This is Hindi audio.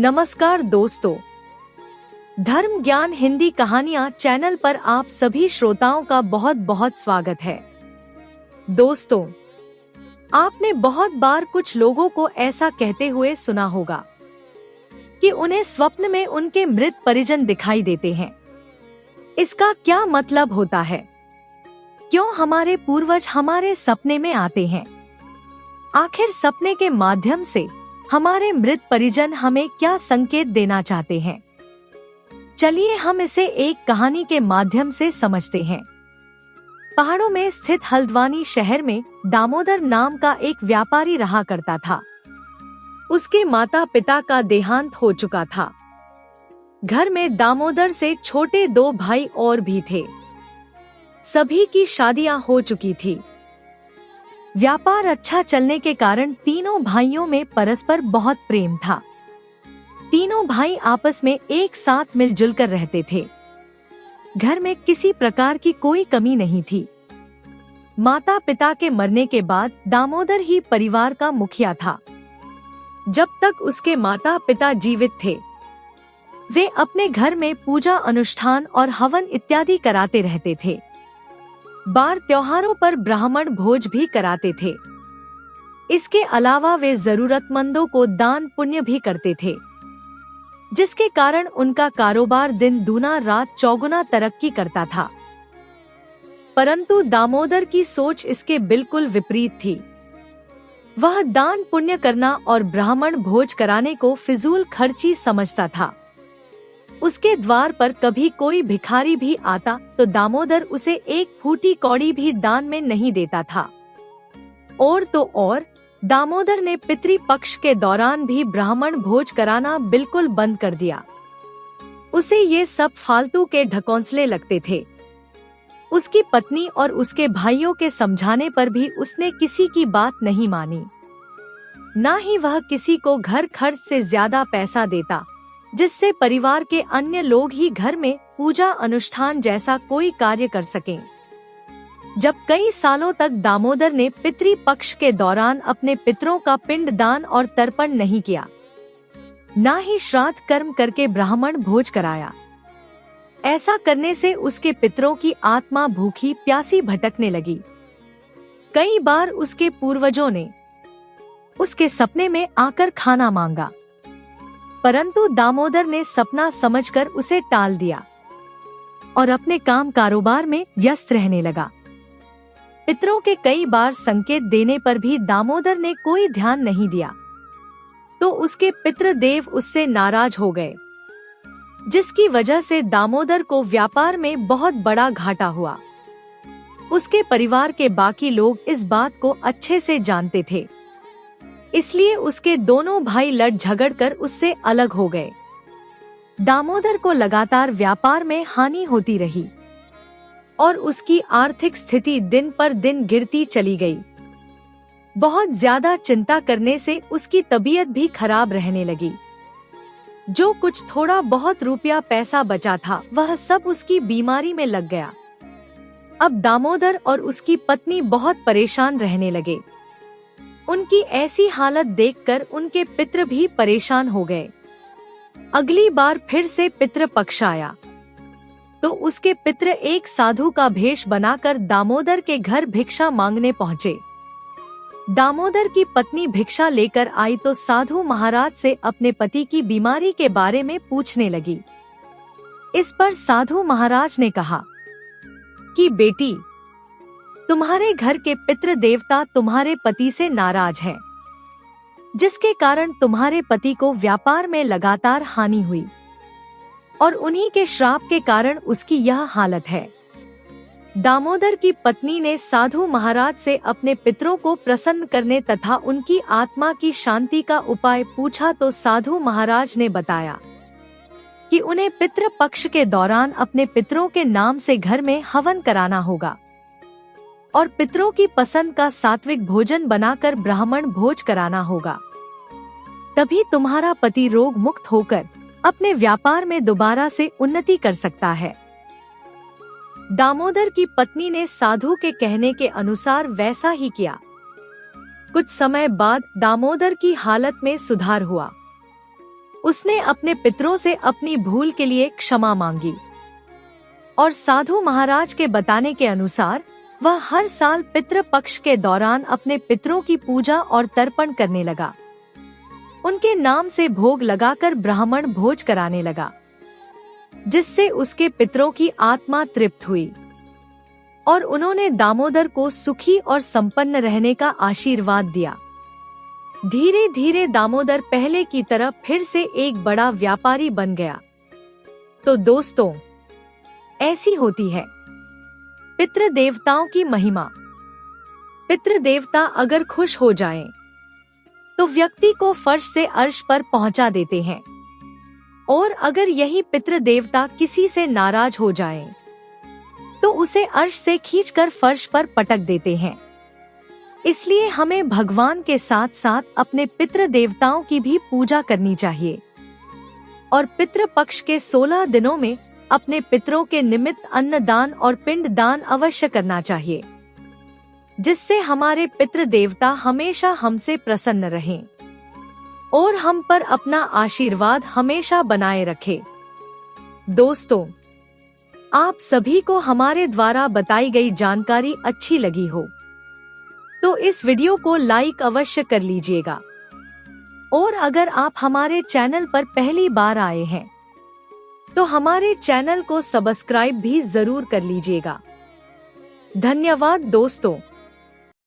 नमस्कार दोस्तों, धर्म ज्ञान हिंदी कहानियाँ चैनल पर आप सभी श्रोताओं का बहुत बहुत स्वागत है। दोस्तों, आपने बहुत बार कुछ लोगों को ऐसा कहते हुए सुना होगा कि उन्हें स्वप्न में उनके मृत परिजन दिखाई देते हैं। इसका क्या मतलब होता है? क्यों हमारे पूर्वज हमारे सपने में आते हैं? आखिर सपने के माध्यम से हमारे मृत परिजन हमें क्या संकेत देना चाहते हैं? चलिए हम इसे एक कहानी के माध्यम से समझते हैं। पहाड़ों में स्थित हल्द्वानी शहर में दामोदर नाम का एक व्यापारी रहा करता था। उसके माता पिता का देहांत हो चुका था। घर में दामोदर से छोटे 2 भाई और भी थे। सभी की शादियां हो चुकी थी। व्यापार अच्छा चलने के कारण तीनों भाइयों में परस्पर बहुत प्रेम था। तीनों भाई आपस में एक साथ मिलजुल कर रहते थे। घर में किसी प्रकार की कोई कमी नहीं थी। माता पिता के मरने के बाद दामोदर ही परिवार का मुखिया था। जब तक उसके माता पिता जीवित थे, वे अपने घर में पूजा अनुष्ठान और हवन इत्यादि कराते रहते थे। बार त्योहारों पर ब्राह्मण भोज भी कराते थे। इसके अलावा वे जरूरतमंदों को दान पुण्य भी करते थे, जिसके कारण उनका कारोबार दिन दूना रात चौगुना तरक्की करता था। परंतु दामोदर की सोच इसके बिल्कुल विपरीत थी। वह दान पुण्य करना और ब्राह्मण भोज कराने को फिजूल खर्ची समझता था। उसके द्वार पर कभी कोई भिखारी भी आता तो दामोदर उसे एक फूटी कौड़ी भी दान में नहीं देता था। और तो और दामोदर ने पितृ पक्ष के दौरान भी ब्राह्मण भोज कराना बिल्कुल बंद कर दिया। उसे ये सब फालतू के ढकोंसले लगते थे। उसकी पत्नी और उसके भाइयों के समझाने पर भी उसने किसी की बात नहीं मानी। ना ही वह किसी को घर खर्च से ज्यादा पैसा देता, जिससे परिवार के अन्य लोग ही घर में पूजा अनुष्ठान जैसा कोई कार्य कर सकें। जब कई सालों तक दामोदर ने पितृ पक्ष के दौरान अपने पितरों का पिंड दान और तर्पण नहीं किया, ना ही श्राद्ध कर्म करके ब्राह्मण भोज कराया, ऐसा करने से उसके पितरों की आत्मा भूखी प्यासी भटकने लगी। कई बार उसके पूर्वजों ने उसके सपने में आकर खाना मांगा, परंतु दामोदर ने सपना समझकर उसे टाल दिया और अपने काम कारोबार में व्यस्त रहने लगा। पितरों के कई बार संकेत देने पर भी दामोदर ने कोई ध्यान नहीं दिया, तो उसके पितृदेव उससे नाराज हो गए, जिसकी वजह से दामोदर को व्यापार में बहुत बड़ा घाटा हुआ। उसके परिवार के बाकी लोग इस बात को अच्छे से जानते थे, इसलिए उसके दोनों भाई लड़ झगड़ कर उससे अलग हो गए। दामोदर को लगातार व्यापार में हानि होती रही और उसकी आर्थिक स्थिति दिन पर दिन गिरती चली गई। बहुत ज्यादा चिंता करने से उसकी तबीयत भी खराब रहने लगी। जो कुछ थोड़ा बहुत रुपया पैसा बचा था, वह सब उसकी बीमारी में लग गया। अब दामोदर और उसकी पत्नी बहुत परेशान रहने लगे। उनकी ऐसी हालत देखकर उनके पितृ भी परेशान हो गए। अगली बार फिर से पितृ पक्ष आया तो उसके पितृ एक साधु का भेष बनाकर दामोदर के घर भिक्षा मांगने पहुँचे। दामोदर की पत्नी भिक्षा लेकर आई तो साधु महाराज से अपने पति की बीमारी के बारे में पूछने लगी। इस पर साधु महाराज ने कहा कि बेटी, तुम्हारे घर के पितृ देवता तुम्हारे पति से नाराज हैं, जिसके कारण तुम्हारे पति को व्यापार में लगातार हानि हुई और उन्हीं के श्राप के कारण उसकी यह हालत है। दामोदर की पत्नी ने साधु महाराज से अपने पितरों को प्रसन्न करने तथा उनकी आत्मा की शांति का उपाय पूछा तो साधु महाराज ने बताया कि उन्हें पितृ पक्ष के दौरान अपने पितरों के नाम से घर में हवन कराना होगा और पितरों की पसंद का सात्विक भोजन बनाकर ब्राह्मण भोज कराना होगा। तभी तुम्हारा पति रोग मुक्त होकर अपने व्यापार में दोबारा से उन्नति कर सकता है। दामोदर की पत्नी ने साधु के कहने के अनुसार वैसा ही किया। कुछ समय बाद दामोदर की हालत में सुधार हुआ। उसने अपने पितरों से अपनी भूल के लिए क्षमा मांगी और साधु महाराज के बताने के अनुसार वह हर साल पितृ पक्ष के दौरान अपने पितरों की पूजा और तर्पण करने लगा। उनके नाम से भोग लगाकर ब्राह्मण भोज कराने लगा, जिससे उसके पितरों की आत्मा तृप्त हुई और उन्होंने दामोदर को सुखी और संपन्न रहने का आशीर्वाद दिया। धीरे धीरे दामोदर पहले की तरह फिर से एक बड़ा व्यापारी बन गया। तो दोस्तों, ऐसी होती है पितृ देवताओं की महिमा। पितृ देवता अगर खुश हो जाएं, तो व्यक्ति को फर्श से अर्श पर पहुंचा देते हैं, और अगर यही पितृ देवता किसी से नाराज हो जाएं, तो उसे अर्श से खींचकर फर्श पर पटक देते हैं। इसलिए हमें भगवान के साथ साथ अपने पितृ देवताओं की भी पूजा करनी चाहिए और पितृ पक्ष के 16 दिनों में अपने पितरों के निमित्त अन्न दान और पिंड दान अवश्य करना चाहिए, जिससे हमारे पितृ देवता हमेशा हमसे प्रसन्न रहें और हम पर अपना आशीर्वाद हमेशा बनाए रखें। दोस्तों, आप सभी को हमारे द्वारा बताई गई जानकारी अच्छी लगी हो तो इस वीडियो को लाइक अवश्य कर लीजिएगा, और अगर आप हमारे चैनल पर पहली बार आए हैं तो हमारे चैनल को सब्सक्राइब भी जरूर कर लीजिएगा। धन्यवाद दोस्तों।